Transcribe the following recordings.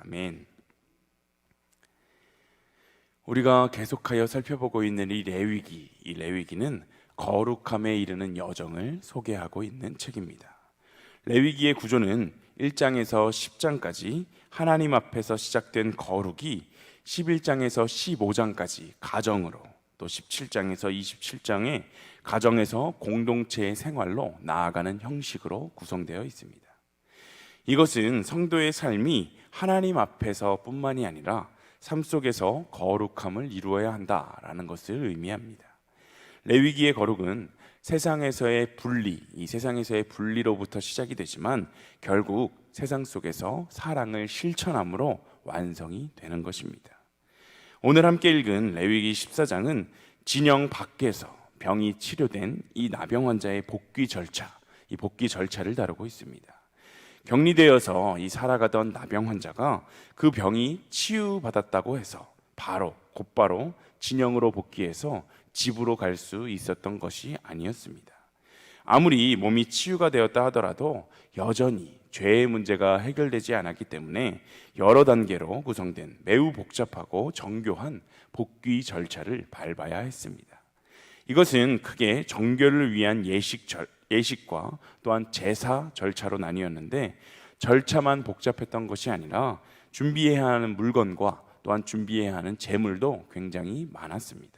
아멘. 우리가 계속하여 살펴보고 있는 이 레위기는 거룩함에 이르는 여정을 소개하고 있는 책입니다. 레위기의 구조는 1장에서 10장까지 하나님 앞에서 시작된 거룩이 11장에서 15장까지 가정으로, 또 17장에서 27장에 가정에서 공동체의 생활로 나아가는 형식으로 구성되어 있습니다. 이것은 성도의 삶이 하나님 앞에서 뿐만이 아니라 삶 속에서 거룩함을 이루어야 한다라는 것을 의미합니다. 레위기의 거룩은 세상에서의 분리, 이 세상에서의 분리로부터 시작이 되지만 결국 세상 속에서 사랑을 실천함으로 완성이 되는 것입니다. 오늘 함께 읽은 레위기 14장은 진영 밖에서 병이 치료된 이 나병 환자의 복귀 절차, 이 복귀 절차를 다루고 있습니다. 격리되어서 이 살아가던 나병 환자가 그 병이 치유받았다고 해서 곧바로 진영으로 복귀해서 집으로 갈 수 있었던 것이 아니었습니다. 아무리 몸이 치유가 되었다 하더라도 여전히 죄의 문제가 해결되지 않았기 때문에 여러 단계로 구성된 매우 복잡하고 정교한 복귀 절차를 밟아야 했습니다. 이것은 크게 정결을 위한 예식과 또한 제사 절차로 나뉘었는데, 절차만 복잡했던 것이 아니라 준비해야 하는 물건과 또한 준비해야 하는 제물도 굉장히 많았습니다.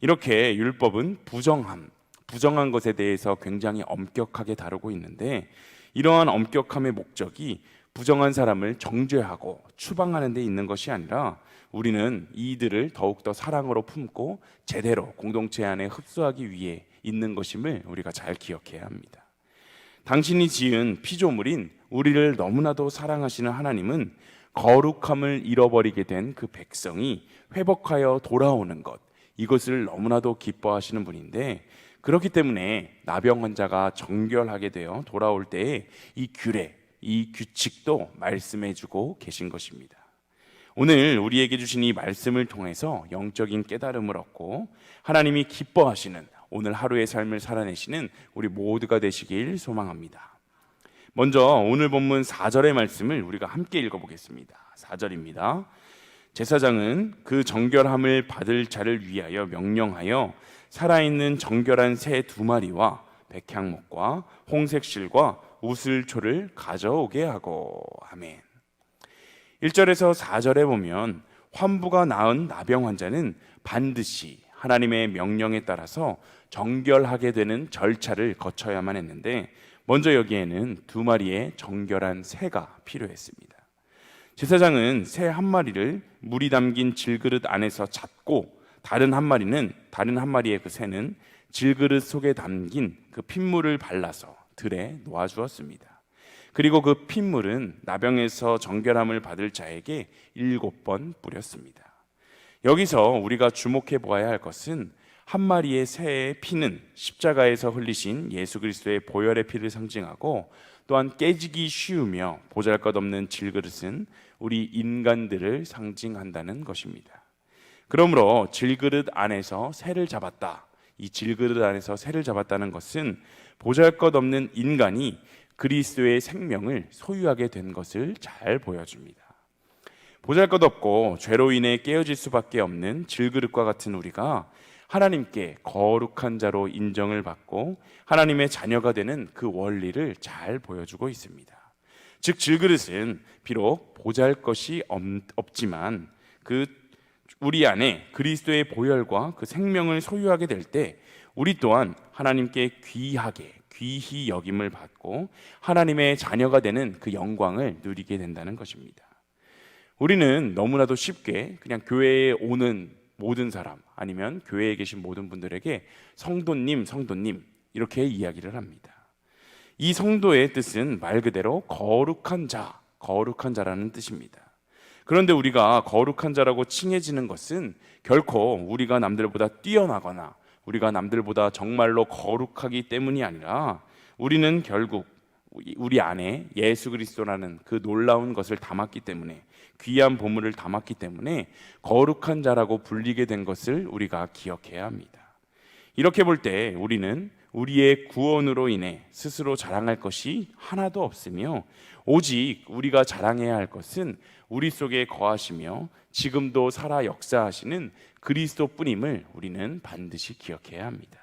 이렇게 율법은 부정한 것에 대해서 굉장히 엄격하게 다루고 있는데, 이러한 엄격함의 목적이 부정한 사람을 정죄하고 추방하는 데 있는 것이 아니라 우리는 이들을 더욱더 사랑으로 품고 제대로 공동체 안에 흡수하기 위해 있는 것임을 우리가 잘 기억해야 합니다. 당신이 지은 피조물인 우리를 너무나도 사랑하시는 하나님은 거룩함을 잃어버리게 된 그 백성이 회복하여 돌아오는 것, 이것을 너무나도 기뻐하시는 분인데, 그렇기 때문에 나병 환자가 정결하게 되어 돌아올 때에 이 규례, 이 규칙도 말씀해주고 계신 것입니다. 오늘 우리에게 주신 이 말씀을 통해서 영적인 깨달음을 얻고 하나님이 기뻐하시는 오늘 하루의 삶을 살아내시는 우리 모두가 되시길 소망합니다. 먼저 오늘 본문 4절의 말씀을 우리가 함께 읽어보겠습니다. 4절입니다. 제사장은 그 정결함을 받을 자를 위하여 명령하여 살아있는 정결한 새 2마리와 백향목과 홍색실과 우슬초를 가져오게 하고. 아멘. 1절에서 4절에 보면 환부가 나은 나병 환자는 반드시 하나님의 명령에 따라서 정결하게 되는 절차를 거쳐야만 했는데, 먼저 여기에는 2마리의 정결한 새가 필요했습니다. 제사장은 새 1마리를 물이 담긴 질그릇 안에서 잡고 다른 한 마리의 그 새는 질그릇 속에 담긴 그 핏물을 발라서 들에 놓아주었습니다. 그리고 그 핏물은 나병에서 정결함을 받을 자에게 7번 뿌렸습니다. 여기서 우리가 주목해 보아야 할 것은 한 마리의 새의 피는 십자가에서 흘리신 예수 그리스도의 보혈의 피를 상징하고, 또한 깨지기 쉬우며 보잘것없는 질그릇은 우리 인간들을 상징한다는 것입니다. 그러므로 질그릇 안에서 새를 잡았다, 이 질그릇 안에서 새를 잡았다는 것은 보잘것없는 인간이 그리스도의 생명을 소유하게 된 것을 잘 보여줍니다. 보잘것없고 죄로 인해 깨어질 수밖에 없는 질그릇과 같은 우리가 하나님께 거룩한 자로 인정을 받고 하나님의 자녀가 되는 그 원리를 잘 보여주고 있습니다. 즉 질그릇은 비록 보잘것이 없지만 우리 안에 그리스도의 보혈과 그 생명을 소유하게 될 때 우리 또한 하나님께 귀히 여김을 받고 하나님의 자녀가 되는 그 영광을 누리게 된다는 것입니다. 우리는 너무나도 쉽게 그냥 교회에 오는 모든 사람, 아니면 교회에 계신 모든 분들에게 성도님 이렇게 이야기를 합니다. 이 성도의 뜻은 말 그대로 거룩한 자라는 뜻입니다. 그런데 우리가 거룩한 자라고 칭해지는 것은 결코 우리가 남들보다 뛰어나거나 우리가 남들보다 정말로 거룩하기 때문이 아니라, 우리는 결국 우리 안에 예수 그리스도라는 그 놀라운 것을 담았기 때문에, 귀한 보물을 담았기 때문에 거룩한 자라고 불리게 된 것을 우리가 기억해야 합니다. 이렇게 볼 때 우리는 우리의 구원으로 인해 스스로 자랑할 것이 하나도 없으며 오직 우리가 자랑해야 할 것은 우리 속에 거하시며 지금도 살아 역사하시는 그리스도뿐임을 우리는 반드시 기억해야 합니다.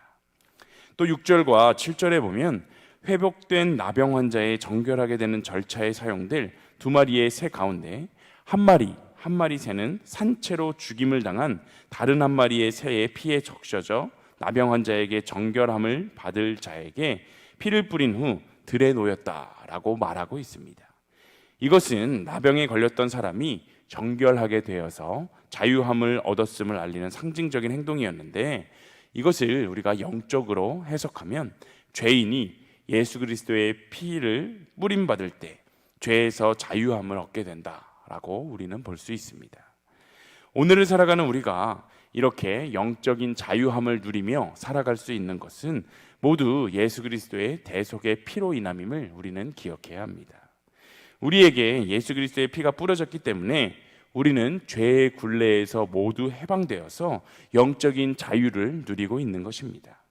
또 6절과 7절에 보면 회복된 나병 환자의 정결하게 되는 절차에 사용될 두 마리의 새 가운데 한 마리 새는 산채로 죽임을 당한 다른 한 마리의 새의 피에 적셔져 나병 환자에게 정결함을 받을 자에게 피를 뿌린 후 들에 놓였다라고 말하고 있습니다. 이것은 나병에 걸렸던 사람이 정결하게 되어서 자유함을 얻었음을 알리는 상징적인 행동이었는데, 이것을 우리가 영적으로 해석하면 죄인이 예수 그리스도의 피를 뿌림받을 때 죄에서 자유함을 얻게 된다라고 우리는 볼 수 있습니다. 오늘을 살아가는 우리가 이렇게 영적인 자유함을 누리며 살아갈 수 있는 것은 모두 예수 그리스도의 대속의 피로 인함임을 우리는 기억해야 합니다. 우리에게 예수 그리스도의 피가 뿌려졌기 때문에 우리는 죄의 굴레에서 모두 해방되어서 영적인 자유를 누리고 있는 것입니다.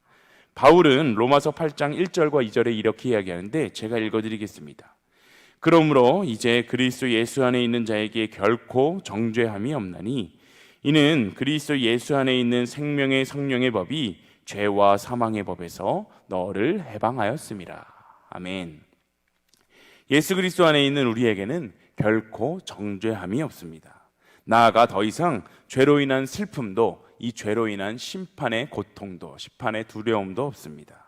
바울은 로마서 8장 1절과 2절에 이렇게 이야기하는데 제가 읽어드리겠습니다. 그러므로 이제 그리스도 예수 안에 있는 자에게 결코 정죄함이 없나니 이는 그리스도 예수 안에 있는 생명의 성령의 법이 죄와 사망의 법에서 너를 해방하였음이라. 아멘. 예수 그리스도 안에 있는 우리에게는 결코 정죄함이 없습니다. 나아가 더 이상 죄로 인한 슬픔도, 이 죄로 인한 심판의 고통도, 심판의 두려움도 없습니다.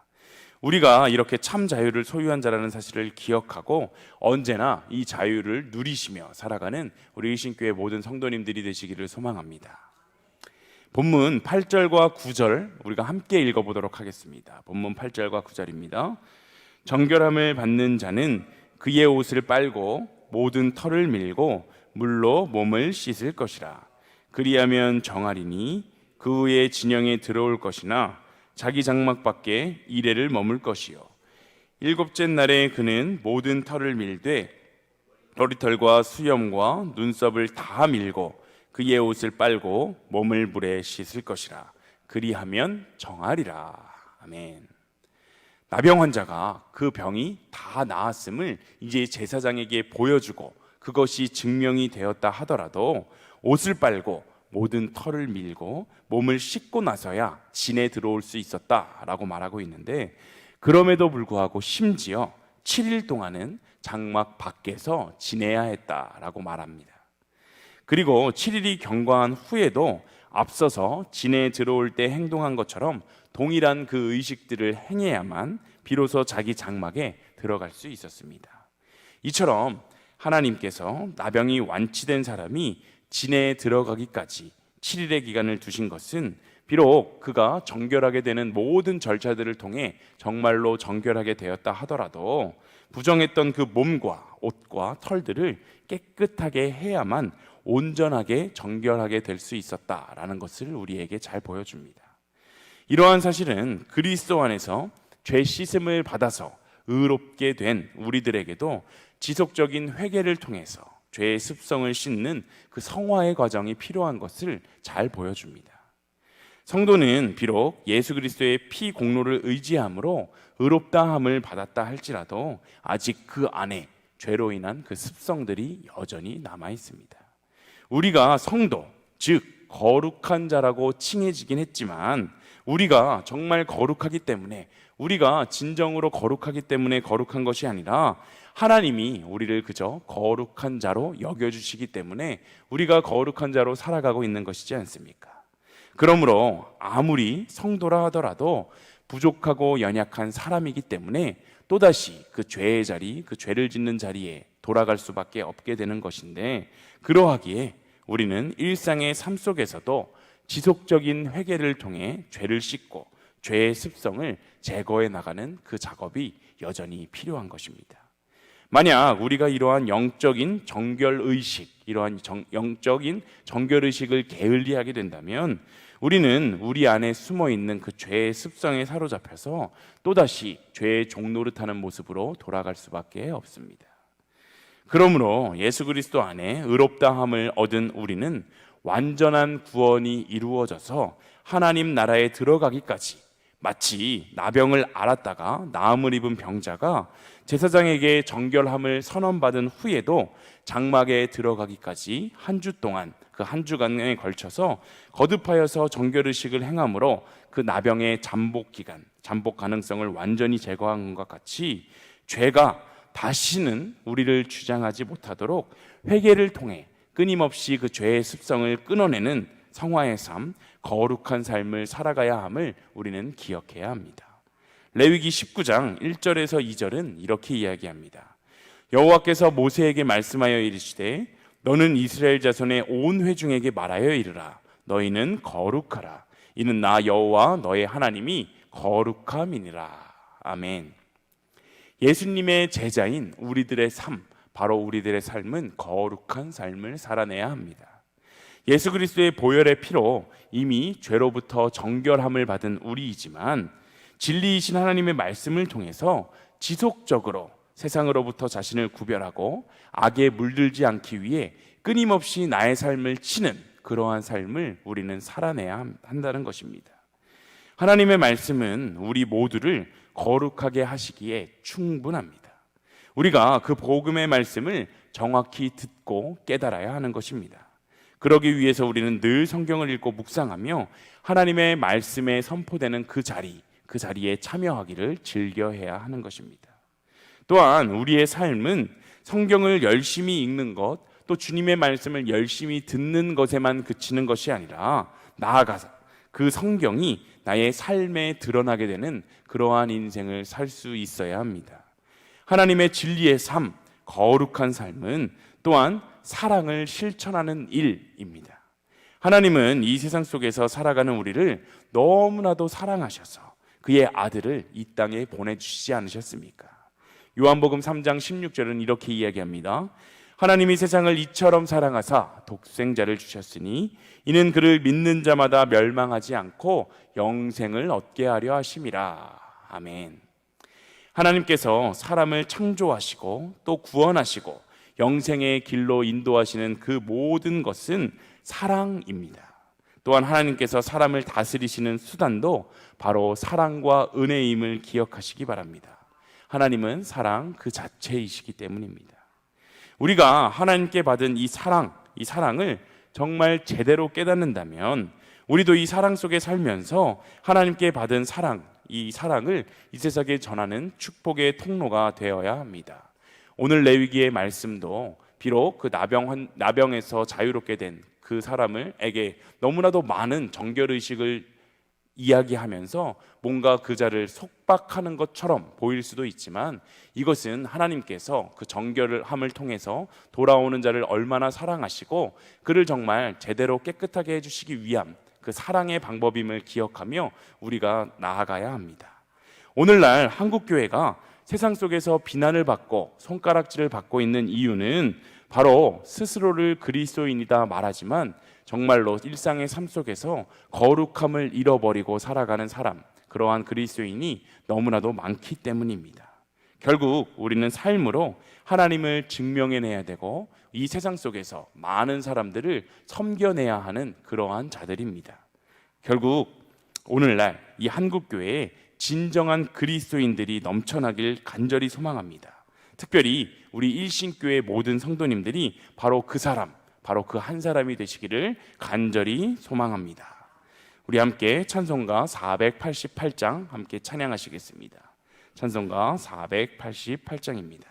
우리가 이렇게 참 자유를 소유한 자라는 사실을 기억하고 언제나 이 자유를 누리시며 살아가는 우리 일신교회 모든 성도님들이 되시기를 소망합니다. 본문 8절과 9절 우리가 함께 읽어보도록 하겠습니다. 본문 8절과 9절입니다. 정결함을 받는 자는 그의 옷을 빨고 모든 털을 밀고 물로 몸을 씻을 것이라. 그리하면 정하리니 그 후에 진영에 들어올 것이나 자기 장막 밖에 이레를 머물 것이요. 일곱째 날에 그는 모든 털을 밀되 머리털과 수염과 눈썹을 다 밀고 그의 옷을 빨고 몸을 물에 씻을 것이라. 그리하면 정하리라. 아멘. 나병 환자가 그 병이 다 나았음을 이제 제사장에게 보여주고 그것이 증명이 되었다 하더라도 옷을 빨고 모든 털을 밀고 몸을 씻고 나서야 진에 들어올 수 있었다라고 말하고 있는데, 그럼에도 불구하고 심지어 7일 동안은 장막 밖에서 지내야 했다라고 말합니다. 그리고 7일이 경과한 후에도 앞서서 진에 들어올 때 행동한 것처럼 동일한 그 의식들을 행해야만 비로소 자기 장막에 들어갈 수 있었습니다. 이처럼 하나님께서 나병이 완치된 사람이 진에 들어가기까지 7일의 기간을 두신 것은 비록 그가 정결하게 되는 모든 절차들을 통해 정말로 정결하게 되었다 하더라도 부정했던 그 몸과 옷과 털들을 깨끗하게 해야만 온전하게 정결하게 될 수 있었다라는 것을 우리에게 잘 보여줍니다. 이러한 사실은 그리스도 안에서 죄 씻음을 받아서 의롭게 된 우리들에게도 지속적인 회개를 통해서 죄의 습성을 씻는 그 성화의 과정이 필요한 것을 잘 보여줍니다. 성도는 비록 예수 그리스도의 피 공로를 의지함으로 의롭다함을 받았다 할지라도 아직 그 안에 죄로 인한 그 습성들이 여전히 남아 있습니다. 우리가 성도, 즉 거룩한 자라고 칭해지긴 했지만 우리가 정말 거룩하기 때문에, 우리가 진정으로 거룩하기 때문에 거룩한 것이 아니라 하나님이 우리를 그저 거룩한 자로 여겨주시기 때문에 우리가 거룩한 자로 살아가고 있는 것이지 않습니까? 그러므로 아무리 성도라 하더라도 부족하고 연약한 사람이기 때문에 또다시 그 죄의 자리, 그 죄를 짓는 자리에 돌아갈 수밖에 없게 되는 것인데, 그러하기에 우리는 일상의 삶 속에서도 지속적인 회개를 통해 죄를 씻고 죄의 습성을 제거해 나가는 그 작업이 여전히 필요한 것입니다. 만약 우리가 이러한 영적인 정결의식, 이러한 영적인 정결의식을 게을리하게 된다면 우리는 우리 안에 숨어있는 그 죄의 습성에 사로잡혀서 또다시 죄의 종노릇하는 모습으로 돌아갈 수밖에 없습니다. 그러므로 예수 그리스도 안에 의롭다함을 얻은 우리는 완전한 구원이 이루어져서 하나님 나라에 들어가기까지 마치 나병을 앓았다가 나음을 입은 병자가 제사장에게 정결함을 선언받은 후에도 장막에 들어가기까지 한 주 동안, 그 한 주간에 걸쳐서 거듭하여서 정결의식을 행함으로 그 나병의 잠복 가능성을 완전히 제거한 것과 같이, 죄가 다시는 우리를 주장하지 못하도록 회개를 통해 끊임없이 그 죄의 습성을 끊어내는 성화의 삶, 거룩한 삶을 살아가야 함을 우리는 기억해야 합니다. 레위기 19장 1절에서 2절은 이렇게 이야기합니다. 여호와께서 모세에게 말씀하여 이르시되 너는 이스라엘 자손의 온 회중에게 말하여 이르라. 너희는 거룩하라. 이는 나 여호와 너의 하나님이 거룩함이니라. 아멘. 예수님의 제자인 우리들의 삶, 바로 우리들의 삶은 거룩한 삶을 살아내야 합니다. 예수 그리스도의 보혈의 피로 이미 죄로부터 정결함을 받은 우리이지만, 진리이신 하나님의 말씀을 통해서 지속적으로 세상으로부터 자신을 구별하고 악에 물들지 않기 위해 끊임없이 나의 삶을 치는 그러한 삶을 우리는 살아내야 한다는 것입니다. 하나님의 말씀은 우리 모두를 거룩하게 하시기에 충분합니다. 우리가 그 복음의 말씀을 정확히 듣고 깨달아야 하는 것입니다. 그러기 위해서 우리는 늘 성경을 읽고 묵상하며 하나님의 말씀에 선포되는 그 자리에 참여하기를 즐겨해야 하는 것입니다. 또한 우리의 삶은 성경을 열심히 읽는 것, 또 주님의 말씀을 열심히 듣는 것에만 그치는 것이 아니라, 나아가서 그 성경이 나의 삶에 드러나게 되는 그러한 인생을 살 수 있어야 합니다. 하나님의 진리의 삶, 거룩한 삶은 또한 사랑을 실천하는 일입니다. 하나님은 이 세상 속에서 살아가는 우리를 너무나도 사랑하셔서 그의 아들을 이 땅에 보내주시지 않으셨습니까? 요한복음 3장 16절은 이렇게 이야기합니다. 하나님이 세상을 이처럼 사랑하사 독생자를 주셨으니 이는 그를 믿는 자마다 멸망하지 않고 영생을 얻게 하려 하심이라. 아멘. 하나님께서 사람을 창조하시고 또 구원하시고 영생의 길로 인도하시는 그 모든 것은 사랑입니다. 또한 하나님께서 사람을 다스리시는 수단도 바로 사랑과 은혜임을 기억하시기 바랍니다. 하나님은 사랑 그 자체이시기 때문입니다. 우리가 하나님께 받은 이 사랑을 정말 제대로 깨닫는다면 우리도 이 사랑 속에 살면서 하나님께 받은 이 사랑을 이 세상에 전하는 축복의 통로가 되어야 합니다. 오늘 레위기의 말씀도 비록 그 나병에서 자유롭게 된 그 사람에게 너무나도 많은 정결의식을 이야기하면서 뭔가 그 자를 속박하는 것처럼 보일 수도 있지만, 이것은 하나님께서 그 정결함을 통해서 돌아오는 자를 얼마나 사랑하시고 그를 정말 제대로 깨끗하게 해주시기 위한 그 사랑의 방법임을 기억하며 우리가 나아가야 합니다. 오늘날 한국교회가 세상 속에서 비난을 받고 손가락질을 받고 있는 이유는 바로 스스로를 그리스도인이다 말하지만 정말로 일상의 삶 속에서 거룩함을 잃어버리고 살아가는 사람, 그러한 그리스도인이 너무나도 많기 때문입니다. 결국 우리는 삶으로 하나님을 증명해내야 되고 이 세상 속에서 많은 사람들을 섬겨내야 하는 그러한 자들입니다. 결국 오늘날 이 한국교회에 진정한 그리스도인들이 넘쳐나길 간절히 소망합니다. 특별히 우리 일신교회 모든 성도님들이 바로 그 한 사람이 되시기를 간절히 소망합니다. 우리 함께 찬송가 488장 함께 찬양하시겠습니다. 찬송가 488장입니다.